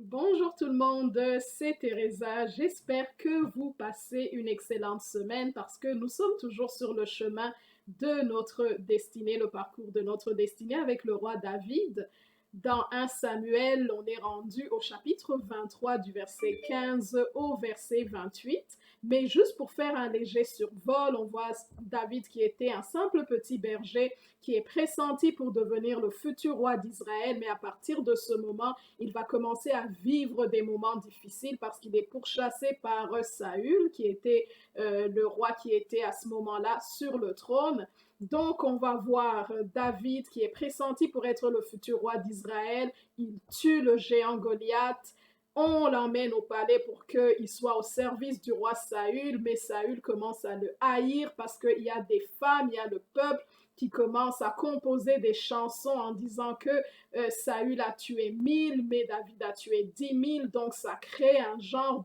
Bonjour tout le monde, c'est Teresa. J'espère que vous passez une excellente semaine parce que nous sommes toujours sur le chemin de notre destinée, le parcours de notre destinée avec le roi David. Dans 1 Samuel, on est rendu au chapitre 23 du verset 15 au verset 28. Mais juste pour faire un léger survol, on voit David qui était un simple petit berger qui est pressenti pour devenir le futur roi d'Israël. Mais à partir de ce moment, il va commencer à vivre des moments difficiles parce qu'il est pourchassé par Saül, qui était le roi qui était à ce moment-là sur le trône. Donc, on va voir David qui est pressenti pour être le futur roi d'Israël. Il tue le géant Goliath. On l'emmène au palais pour qu'il soit au service du roi Saül, mais Saül commence à le haïr parce qu'il y a des femmes, il y a le peuple qui commence à composer des chansons en disant que Saül a tué 1000, mais David a tué 10 000. Donc ça crée un genre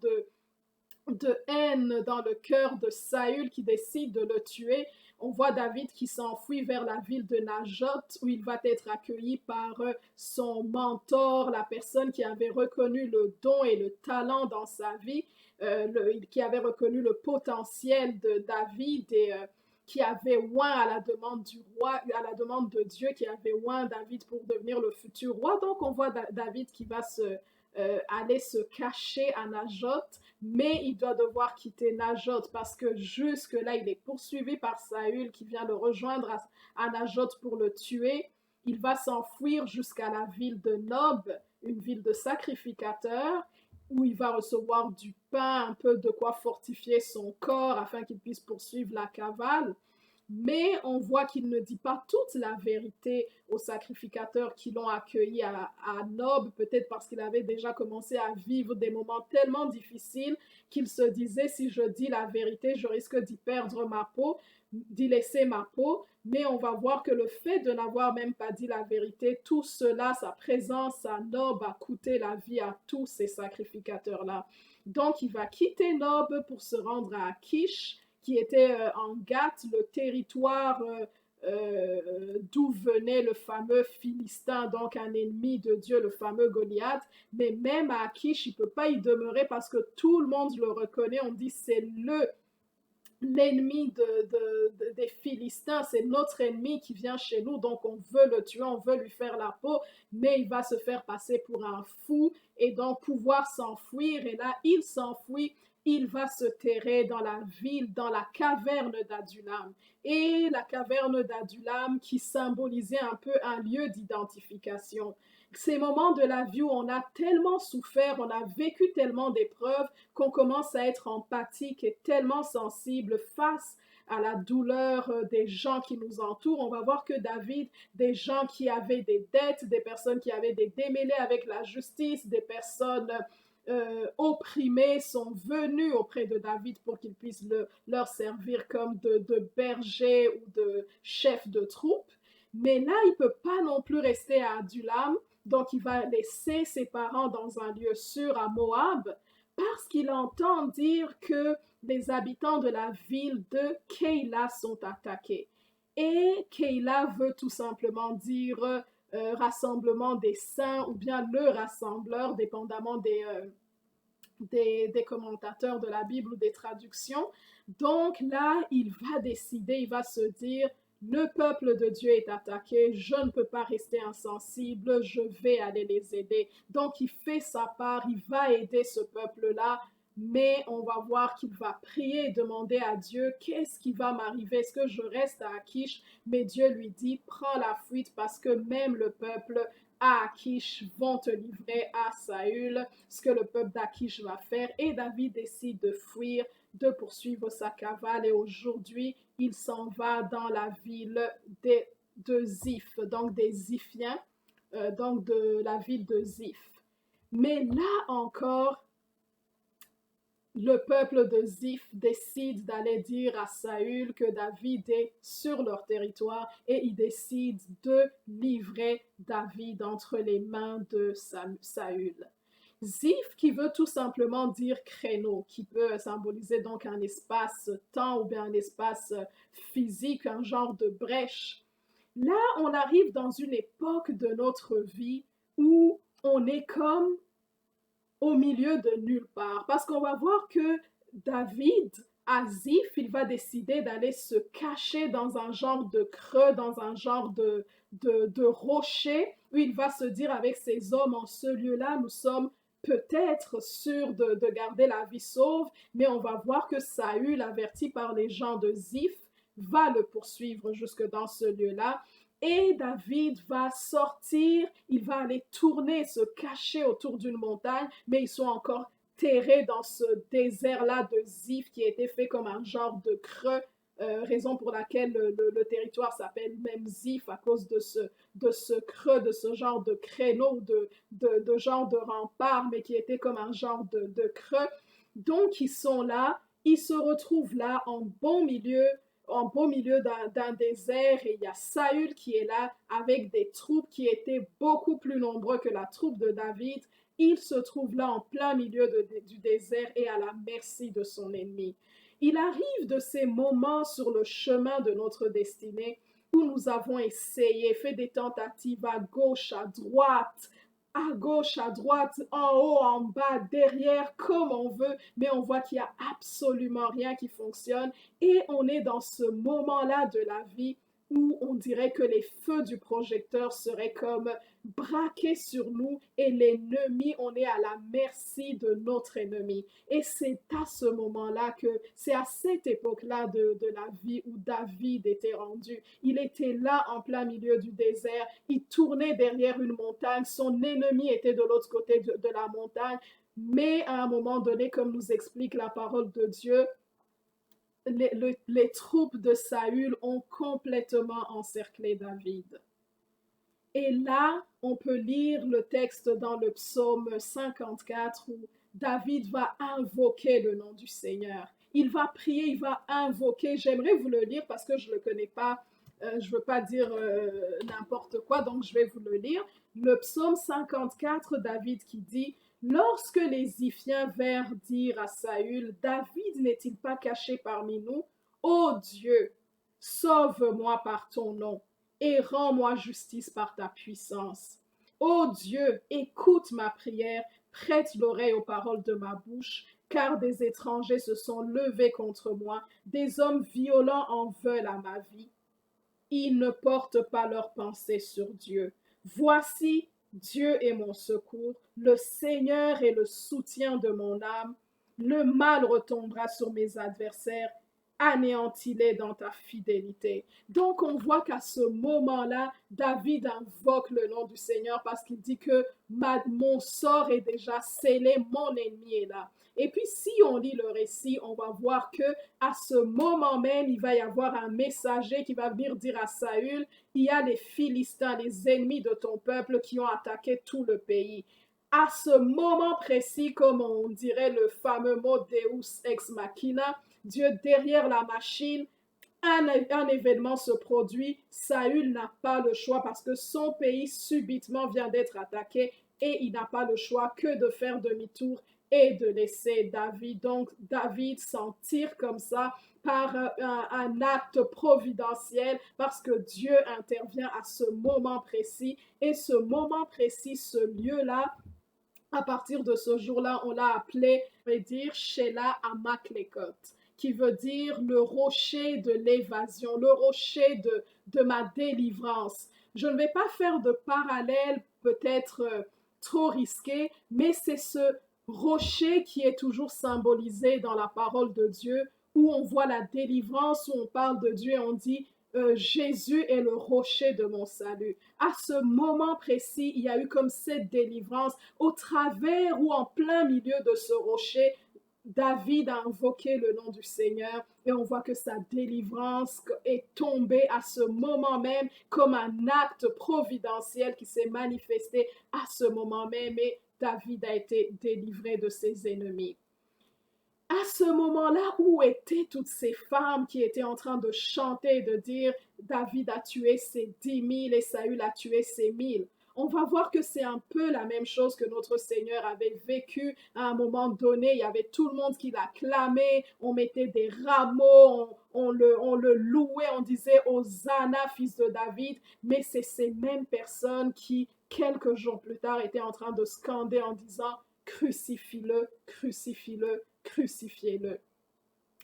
de haine dans le cœur de Saül qui décide de le tuer. On voit David qui s'enfuit vers la ville de Najot où il va être accueilli par son mentor, la personne qui avait reconnu le don et le talent dans sa vie, qui avait reconnu le potentiel de David et qui avait oint à la demande du roi, à la demande de Dieu, qui avait oint David pour devenir le futur roi. Donc on voit David qui va aller se cacher à Najot, mais il doit devoir quitter Najot parce que jusque-là, il est poursuivi par Saül qui vient le rejoindre à Najot pour le tuer. Il va s'enfuir jusqu'à la ville de Nob, une ville de sacrificateurs, où il va recevoir du pain, un peu de quoi fortifier son corps afin qu'il puisse poursuivre la cavale. Mais on voit qu'il ne dit pas toute la vérité aux sacrificateurs qui l'ont accueilli à Nob, peut-être parce qu'il avait déjà commencé à vivre des moments tellement difficiles qu'il se disait, si je dis la vérité, je risque d'y perdre ma peau, d'y laisser ma peau. Mais on va voir que le fait de n'avoir même pas dit la vérité, tout cela, sa présence à Nob a coûté la vie à tous ces sacrificateurs-là. Donc il va quitter Nob pour se rendre à Akish, qui était en Gath, le territoire d'où venait le fameux Philistin, donc un ennemi de Dieu, le fameux Goliath. Mais même à Akish, il ne peut pas y demeurer parce que tout le monde le reconnaît. On dit c'est l'ennemi des Philistins, c'est notre ennemi qui vient chez nous, donc on veut le tuer, on veut lui faire la peau, mais il va se faire passer pour un fou et donc pouvoir s'enfuir. Et là, il s'enfuit, il va se terrer dans la ville, dans la caverne d'Adulam. Et la caverne d'Adulam qui symbolisait un peu un lieu d'identification. Ces moments de la vie où on a tellement souffert, on a vécu tellement d'épreuves qu'on commence à être empathique et tellement sensible face à la douleur des gens qui nous entourent. On va voir que David, des gens qui avaient des dettes, des personnes qui avaient des démêlés avec la justice, des personnes opprimés sont venus auprès de David pour qu'il puisse leur servir comme de berger ou de chef de troupe. Mais là, il ne peut pas non plus rester à Adulam, donc il va laisser ses parents dans un lieu sûr à Moab parce qu'il entend dire que les habitants de la ville de Keila sont attaqués. Et Keila veut tout simplement dire rassemblement des saints ou bien le rassembleur, dépendamment des commentateurs de la Bible ou des traductions. Donc là, il va décider, il va se dire, le peuple de Dieu est attaqué, je ne peux pas rester insensible, je vais aller les aider. Donc il fait sa part, il va aider ce peuple-là, mais on va voir qu'il va prier et demander à Dieu, qu'est-ce qui va m'arriver? Est-ce que je reste à Akish? Mais Dieu lui dit, prends la fuite parce que même le peuple à Akish vont te livrer à Saül, ce que le peuple d'Akish va faire. Et David décide de fuir, de poursuivre sa cavale. Et aujourd'hui, il s'en va dans la ville de Ziph, donc des Ziphiens, donc de la ville de Ziph. Mais là encore, le peuple de Ziph décide d'aller dire à Saül que David est sur leur territoire et il décide de livrer David entre les mains de Saül. Ziph qui veut tout simplement dire créneau, qui peut symboliser donc un espace-temps ou bien un espace physique, un genre de brèche. Là, on arrive dans une époque de notre vie où on est comme au milieu de nulle part. Parce qu'on va voir que David, à Ziph, il va décider d'aller se cacher dans un genre de creux, dans un genre de rocher, où il va se dire avec ses hommes, en ce lieu-là, nous sommes peut-être sûrs de garder la vie sauve, mais on va voir que Saül, averti par les gens de Ziph, va le poursuivre jusque dans ce lieu-là. Et David va sortir, il va aller tourner, se cacher autour d'une montagne, mais ils sont encore terrés dans ce désert-là de Ziph qui a été fait comme un genre de creux, raison pour laquelle le territoire s'appelle même Ziph à cause de ce creux, de ce genre de créneau, de genre de rempart, mais qui était comme un genre de creux. Donc ils sont là, ils se retrouvent là en beau milieu d'un désert, et il y a Saül qui est là avec des troupes qui étaient beaucoup plus nombreux que la troupe de David. Il se trouve là en plein milieu du désert et à la merci de son ennemi. Il arrive de ces moments sur le chemin de notre destinée où nous avons essayé, fait des tentatives à gauche, à gauche, à droite, en haut, en bas, derrière, comme on veut, mais on voit qu'il n'y a absolument rien qui fonctionne et on est dans ce moment-là de la vie où on dirait que les feux du projecteur seraient comme braqués sur nous et l'ennemi, on est à la merci de notre ennemi. Et c'est à ce moment-là c'est à cette époque-là de la vie où David était rendu. Il était là en plein milieu du désert, il tournait derrière une montagne, son ennemi était de l'autre côté de la montagne, mais à un moment donné, comme nous explique la parole de Dieu, les troupes de Saül ont complètement encerclé David. Et là, on peut lire le texte dans le psaume 54 où David va invoquer le nom du Seigneur. Il va prier, il va invoquer. J'aimerais vous le lire parce que je ne le connais pas. Je ne veux pas dire n'importe quoi, donc je vais vous le lire. Le psaume 54, David qui dit: Lorsque les Ziphiens vinrent dire à Saül, David n'est-il pas caché parmi nous? Ô Dieu, sauve-moi par ton nom et rends-moi justice par ta puissance. Ô Dieu, écoute ma prière, prête l'oreille aux paroles de ma bouche, car des étrangers se sont levés contre moi, des hommes violents en veulent à ma vie. Ils ne portent pas leurs pensées sur Dieu. Voici, Dieu est mon secours, le Seigneur est le soutien de mon âme. Le mal retombera sur mes adversaires, anéantis-les dans ta fidélité. Donc on voit qu'à ce moment-là, David invoque le nom du Seigneur parce qu'il dit que mon sort est déjà scellé, mon ennemi est là. Et puis si on lit le récit, on va voir que à ce moment même, il va y avoir un messager qui va venir dire à Saül, il y a les Philistins, les ennemis de ton peuple qui ont attaqué tout le pays. À ce moment précis, comme on dirait le fameux mot Deus ex machina, Dieu derrière la machine, un événement se produit, Saül n'a pas le choix parce que son pays subitement vient d'être attaqué et il n'a pas le choix que de faire demi-tour et de laisser David. Donc David s'en tire comme ça par un acte providentiel parce que Dieu intervient à ce moment précis et ce moment précis, ce lieu-là, à partir de ce jour-là, on l'a appelé, on va dire, Shelah Amaklekot, qui veut dire le rocher de l'évasion, le rocher de ma délivrance. Je ne vais pas faire de parallèle peut-être trop risqué, mais c'est ce rocher qui est toujours symbolisé dans la parole de Dieu, où on voit la délivrance, où on parle de Dieu et on dit Jésus est le rocher de mon salut. À ce moment précis, il y a eu comme cette délivrance au travers ou en plein milieu de ce rocher. David a invoqué le nom du Seigneur et on voit que sa délivrance est tombée à ce moment même comme un acte providentiel qui s'est manifesté à ce moment même et David a été délivré de ses ennemis. À ce moment-là, où étaient toutes ces femmes qui étaient en train de chanter, de dire David a tué ses 10 000 et Saül a tué ses 1000? On va voir que c'est un peu la même chose que notre Seigneur avait vécu à un moment donné. Il y avait tout le monde qui l'acclamait, on mettait des rameaux, on le louait, on disait Hosanna, fils de David. Mais c'est ces mêmes personnes qui, quelques jours plus tard, étaient en train de scander en disant crucifie-le, crucifie-le, crucifiez-le.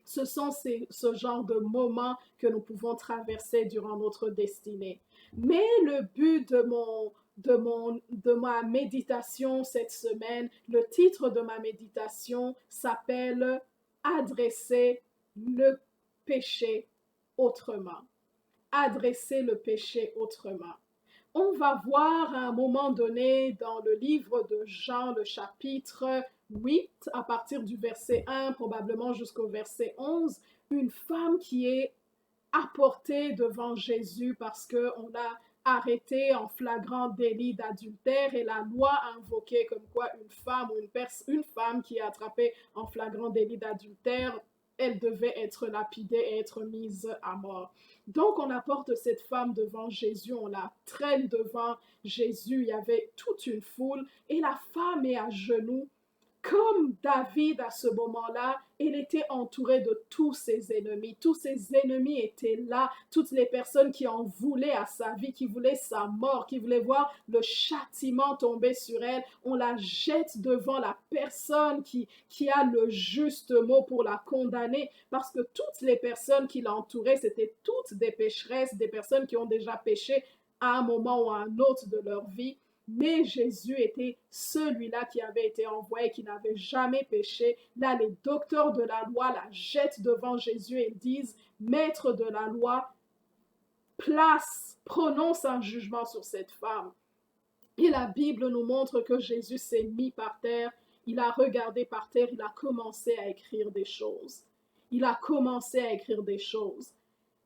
Ce sont ce genre de moments que nous pouvons traverser durant notre destinée. Mais le but de ma méditation cette semaine, le titre de ma méditation s'appelle Adresser le péché autrement. Adresser le péché autrement. On va voir à un moment donné dans le livre de Jean, le chapitre 8, à partir du verset 1, probablement jusqu'au verset 11, une femme qui est apportée devant Jésus parce qu'on l'a arrêtée en flagrant délit d'adultère et la loi a invoqué comme quoi une femme ou une femme qui est attrapée en flagrant délit d'adultère, elle devait être lapidée et être mise à mort. Donc on apporte cette femme devant Jésus, on la traîne devant Jésus, il y avait toute une foule et la femme est à genoux. Comme David à ce moment-là, il était entouré de tous ses ennemis. Tous ses ennemis étaient là, toutes les personnes qui en voulaient à sa vie, qui voulaient sa mort, qui voulaient voir le châtiment tomber sur elle. On la jette devant la personne qui a le juste mot pour la condamner, parce que toutes les personnes qui l'entouraient, c'était toutes des pécheresses, des personnes qui ont déjà péché à un moment ou à un autre de leur vie. Mais Jésus était celui-là qui avait été envoyé, qui n'avait jamais péché. Là, les docteurs de la loi la jettent devant Jésus et disent, Maître de la loi, prononce un jugement sur cette femme. Et la Bible nous montre que Jésus s'est mis par terre, il a regardé par terre, il a commencé à écrire des choses. Il a commencé à écrire des choses.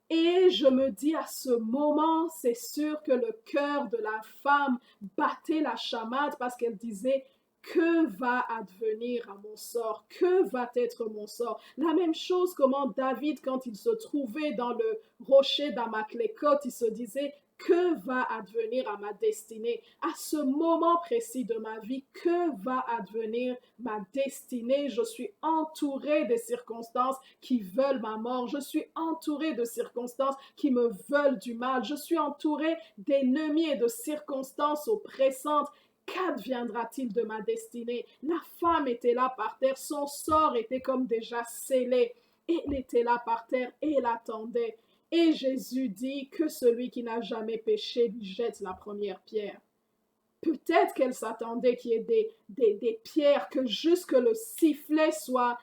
Et je me dis à ce moment, c'est sûr que le cœur de la femme battait la chamade parce qu'elle disait, que va advenir à mon sort? Que va être mon sort? La même chose comment David, quand il se trouvait dans le rocher d'Amaclécote, il se disait, que va advenir à ma destinée? À ce moment précis de ma vie, que va advenir ma destinée? Je suis entourée des circonstances qui veulent ma mort. Je suis entourée de circonstances qui me veulent du mal. Je suis entourée d'ennemis et de circonstances oppressantes. Qu'adviendra-t-il de ma destinée? La femme était là par terre, son sort était comme déjà scellé. Elle était là par terre et elle attendait. Et Jésus dit que celui qui n'a jamais péché lui jette la première pierre. Peut-être qu'elle s'attendait qu'il y ait des pierres, que juste que le sifflet soit...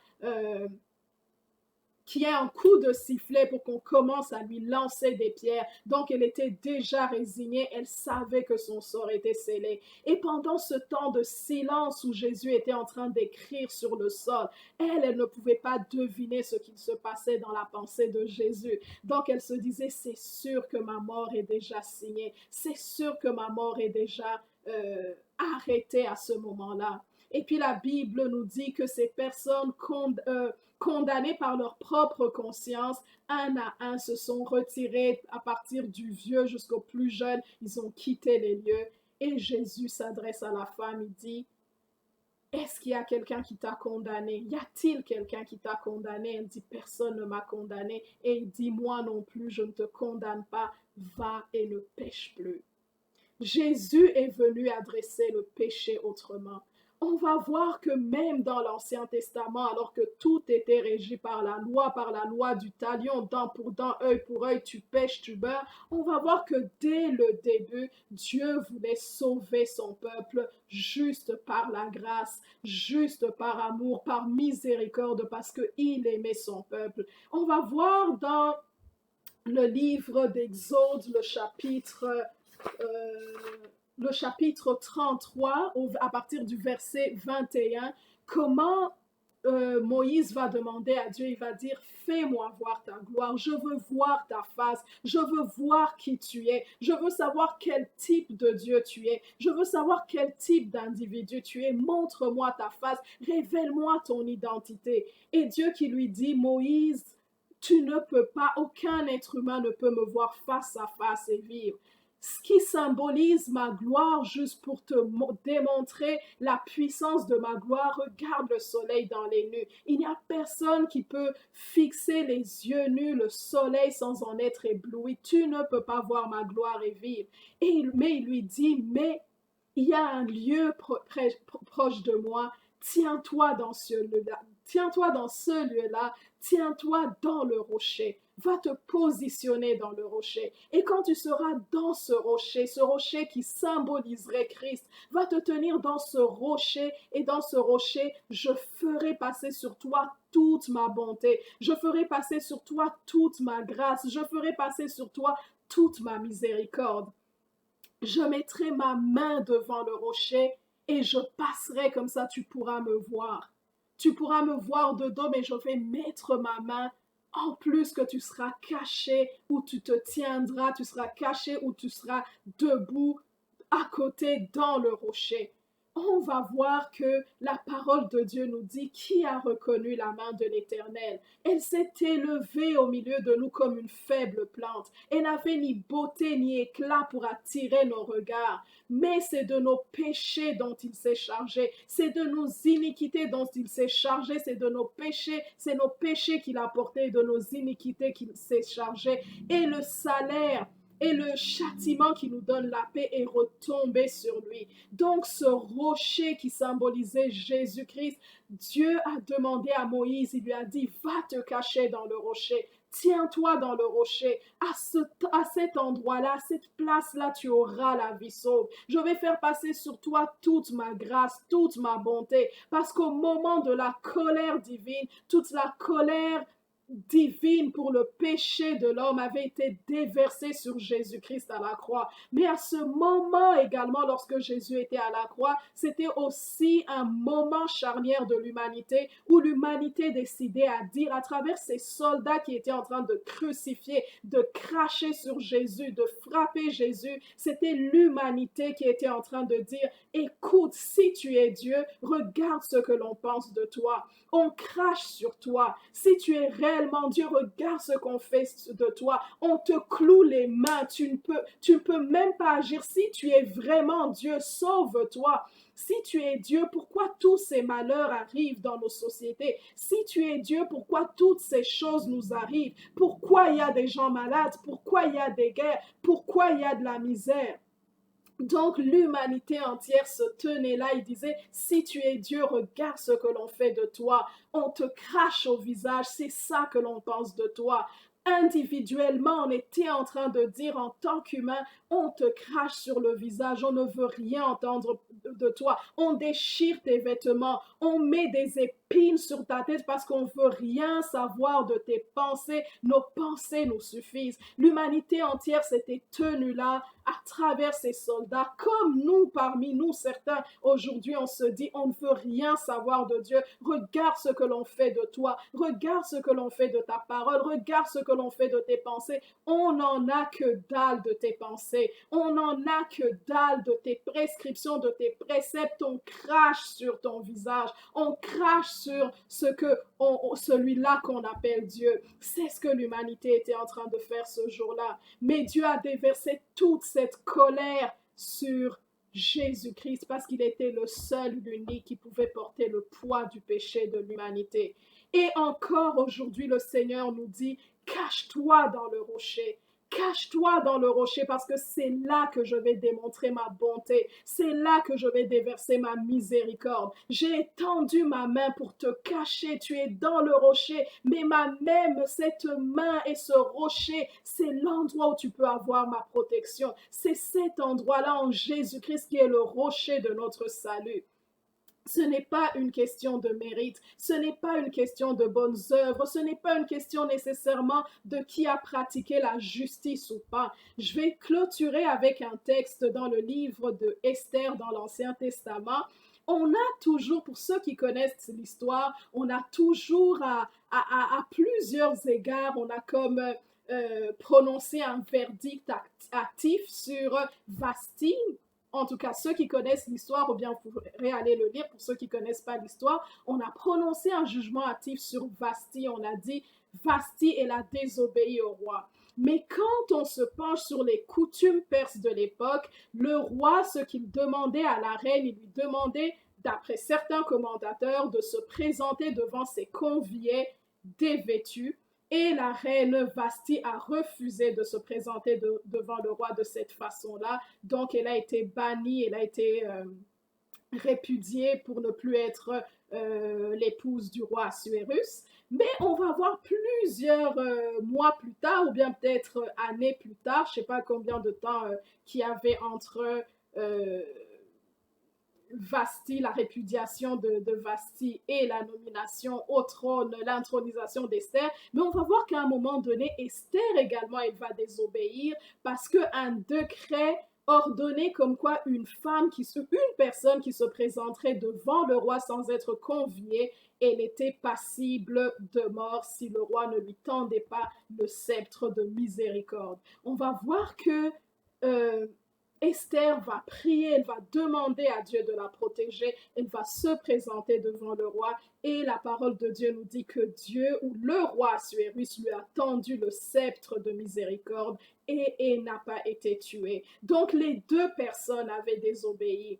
qu'il y ait un coup de sifflet pour qu'on commence à lui lancer des pierres. Donc, elle était déjà résignée, elle savait que son sort était scellé. Et pendant ce temps de silence où Jésus était en train d'écrire sur le sol, elle ne pouvait pas deviner ce qu'il se passait dans la pensée de Jésus. Donc, elle se disait, c'est sûr que ma mort est déjà signée, c'est sûr que ma mort est déjà arrêtée à ce moment-là. Et puis la Bible nous dit que ces personnes condamnés par leur propre conscience, un à un se sont retirés à partir du vieux jusqu'au plus jeune, ils ont quitté les lieux. Et Jésus s'adresse à la femme, il dit, est-ce qu'il y a quelqu'un qui t'a condamné? Y a-t-il quelqu'un qui t'a condamné? Elle dit, personne ne m'a condamné. Et il dit, moi non plus, je ne te condamne pas, va et ne pêche plus. Jésus est venu adresser le péché autrement. On va voir que même dans l'Ancien Testament, alors que tout était régi par la loi du talion, dent pour dent, œil pour œil, tu pèches, tu meurs, on va voir que dès le début, Dieu voulait sauver son peuple juste par la grâce, juste par amour, par miséricorde, parce qu'il aimait son peuple. On va voir dans le livre d'Exode, le chapitre 33, à partir du verset 21, comment Moïse va demander à Dieu, il va dire, fais-moi voir ta gloire, je veux voir ta face, je veux voir qui tu es, je veux savoir quel type de Dieu tu es, je veux savoir quel type d'individu tu es, montre-moi ta face, révèle-moi ton identité. Et Dieu qui lui dit, Moïse, tu ne peux pas, aucun être humain ne peut me voir face à face et vivre. Ce qui symbolise ma gloire, juste pour te démontrer la puissance de ma gloire, regarde le soleil dans les nues. Il n'y a personne qui peut fixer les yeux nus le soleil sans en être ébloui. Tu ne peux pas voir ma gloire et vivre. Mais il lui dit, mais il y a un lieu proche de moi Tiens-toi dans ce lieu-là. Tiens-toi dans ce lieu-là. Tiens-toi dans le rocher. Va te positionner dans le rocher. Et quand tu seras dans ce rocher qui symboliserait Christ, va te tenir dans ce rocher et dans ce rocher, je ferai passer sur toi toute ma bonté. Je ferai passer sur toi toute ma grâce. Je ferai passer sur toi toute ma miséricorde. Je mettrai ma main devant le rocher et je passerai comme ça, tu pourras me voir. Tu pourras me voir de dos, mais je vais mettre ma main. En plus que tu seras caché où tu te tiendras, tu seras caché où tu seras debout à côté dans le rocher. On va voir que la parole de Dieu nous dit qui a reconnu la main de l'Éternel. Elle s'est élevée au milieu de nous comme une faible plante. Elle n'avait ni beauté ni éclat pour attirer nos regards. Mais c'est de nos péchés dont il s'est chargé. C'est de nos iniquités dont il s'est chargé. C'est de nos péchés. C'est nos péchés qu'il a portés, de nos iniquités qu'il s'est chargé. Et le salaire et le châtiment qui nous donne la paix est retombé sur lui. Donc ce rocher qui symbolisait Jésus-Christ, Dieu a demandé à Moïse, il lui a dit, va te cacher dans le rocher. Tiens-toi dans le rocher. À cet endroit-là, à cette place-là, tu auras la vie sauve. Je vais faire passer sur toi toute ma grâce, toute ma bonté. Parce qu'au moment de la colère divine, toute la colère divine pour le péché de l'homme avait été déversée sur Jésus-Christ à la croix. Mais à ce moment également, lorsque Jésus était à la croix, c'était aussi un moment charnière de l'humanité où l'humanité décidait à dire à travers ces soldats qui étaient en train de crucifier, de cracher sur Jésus, de frapper Jésus, c'était l'humanité qui était en train de dire, écoute, si tu es Dieu, regarde ce que l'on pense de toi. On crache sur toi. Si tu es réellement Dieu, regarde ce qu'on fait de toi. On te cloue les mains. Tu ne peux même pas agir. Si tu es vraiment Dieu, sauve-toi. Si tu es Dieu, pourquoi tous ces malheurs arrivent dans nos sociétés? Si tu es Dieu, pourquoi toutes ces choses nous arrivent? Pourquoi il y a des gens malades? Pourquoi il y a des guerres? Pourquoi il y a de la misère? Donc l'humanité entière se tenait là, il disait, si tu es Dieu, regarde ce que l'on fait de toi. On te crache au visage, c'est ça que l'on pense de toi. Individuellement, on était en train de dire en tant qu'humain, on te crache sur le visage, on ne veut rien entendre de toi, on déchire tes vêtements, on met des épines sur ta tête parce qu'on ne veut rien savoir de tes pensées, nos pensées nous suffisent. L'humanité entière s'était tenue là à travers ces soldats, comme nous, parmi nous, certains, aujourd'hui, on se dit, on ne veut rien savoir de Dieu. Regarde ce que l'on fait de toi. Regarde ce que l'on fait de ta parole. Regarde ce que l'on fait de tes pensées. On n'en a que dalle de tes pensées. On n'en a que dalle de tes prescriptions, de tes préceptes. On crache sur ton visage. On crache sur celui-là qu'on appelle Dieu. C'est ce que l'humanité était en train de faire ce jour-là. Mais Dieu a déversé toute cette colère sur Jésus-Christ parce qu'il était le seul, l'unique qui pouvait porter le poids du péché de l'humanité. Et encore aujourd'hui, le Seigneur nous dit, cache-toi dans le rocher. Cache-toi dans le rocher parce que c'est là que je vais démontrer ma bonté. C'est là que je vais déverser ma miséricorde. J'ai étendu ma main pour te cacher. Tu es dans le rocher, mais même cette main et ce rocher, c'est l'endroit où tu peux avoir ma protection. C'est cet endroit-là en Jésus-Christ qui est le rocher de notre salut. Ce n'est pas une question de mérite, ce n'est pas une question de bonnes œuvres, ce n'est pas une question nécessairement de qui a pratiqué la justice ou pas. Je vais clôturer avec un texte dans le livre de Esther dans l'Ancien Testament. On a toujours, pour ceux qui connaissent l'histoire, on a toujours à plusieurs égards, on a comme prononcé un verdict actif sur Vasti. En tout cas, ceux qui connaissent l'histoire, ou bien vous pourrez aller le lire, pour ceux qui ne connaissent pas l'histoire, on a prononcé un jugement actif sur Vasti. On a dit, Vasti, elle a désobéi au roi. Mais quand on se penche sur les coutumes perses de l'époque, le roi, ce qu'il demandait à la reine, il lui demandait, d'après certains commentateurs, de se présenter devant ses conviés dévêtus. Et la reine Vasti a refusé de se présenter devant le roi de cette façon-là. Donc, elle a été bannie, répudiée pour ne plus être l'épouse du roi Assuérus. Mais on va voir plusieurs mois plus tard, ou bien peut-être années plus tard, je ne sais pas combien de temps qu'il y avait entre euh, Vasti, la répudiation de Vasti et la nomination au trône, l'intronisation d'Esther. Mais on va voir qu'à un moment donné, Esther également, elle va désobéir parce qu'un décret ordonné comme quoi une personne qui se présenterait devant le roi sans être conviée, elle était passible de mort si le roi ne lui tendait pas le sceptre de miséricorde. On va voir que euh, Esther va prier, elle va demander à Dieu de la protéger, elle va se présenter devant le roi et la parole de Dieu nous dit que Dieu ou le roi Assuérus lui a tendu le sceptre de miséricorde et elle n'a pas été tuée. Donc les deux personnes avaient désobéi.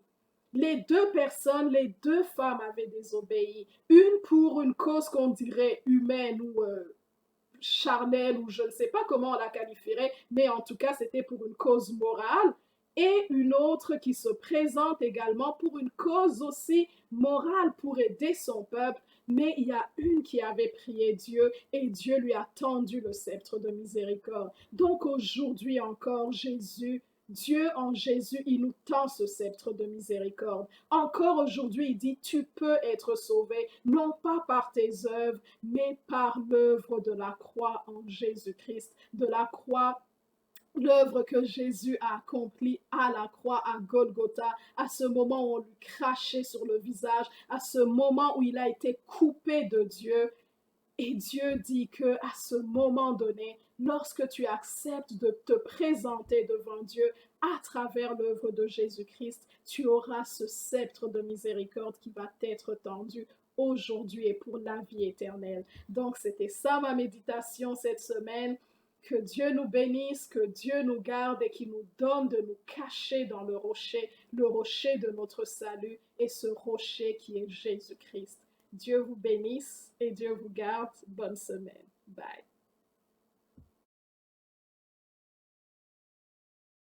Les deux personnes, les deux femmes avaient désobéi. Une pour une cause qu'on dirait humaine ou charnelle ou je ne sais pas comment on la qualifierait, mais en tout cas c'était pour une cause morale et une autre qui se présente également pour une cause aussi morale pour aider son peuple, mais il y a une qui avait prié Dieu et Dieu lui a tendu le sceptre de miséricorde. Donc aujourd'hui encore, Dieu en Jésus, il nous tend ce sceptre de miséricorde. Encore aujourd'hui, il dit, tu peux être sauvé, non pas par tes œuvres, mais par l'œuvre de la croix en Jésus-Christ, de la croix, l'œuvre que Jésus a accomplie à la croix, à Golgotha, à ce moment où on lui crachait sur le visage, à ce moment où il a été coupé de Dieu. Et Dieu dit que à ce moment donné, lorsque tu acceptes de te présenter devant Dieu à travers l'œuvre de Jésus-Christ, tu auras ce sceptre de miséricorde qui va t'être tendu aujourd'hui et pour la vie éternelle. Donc, c'était ça ma méditation cette semaine. Que Dieu nous bénisse, que Dieu nous garde et qu'il nous donne de nous cacher dans le rocher de notre salut et ce rocher qui est Jésus-Christ. Dieu vous bénisse et Dieu vous garde. Bonne semaine. Bye.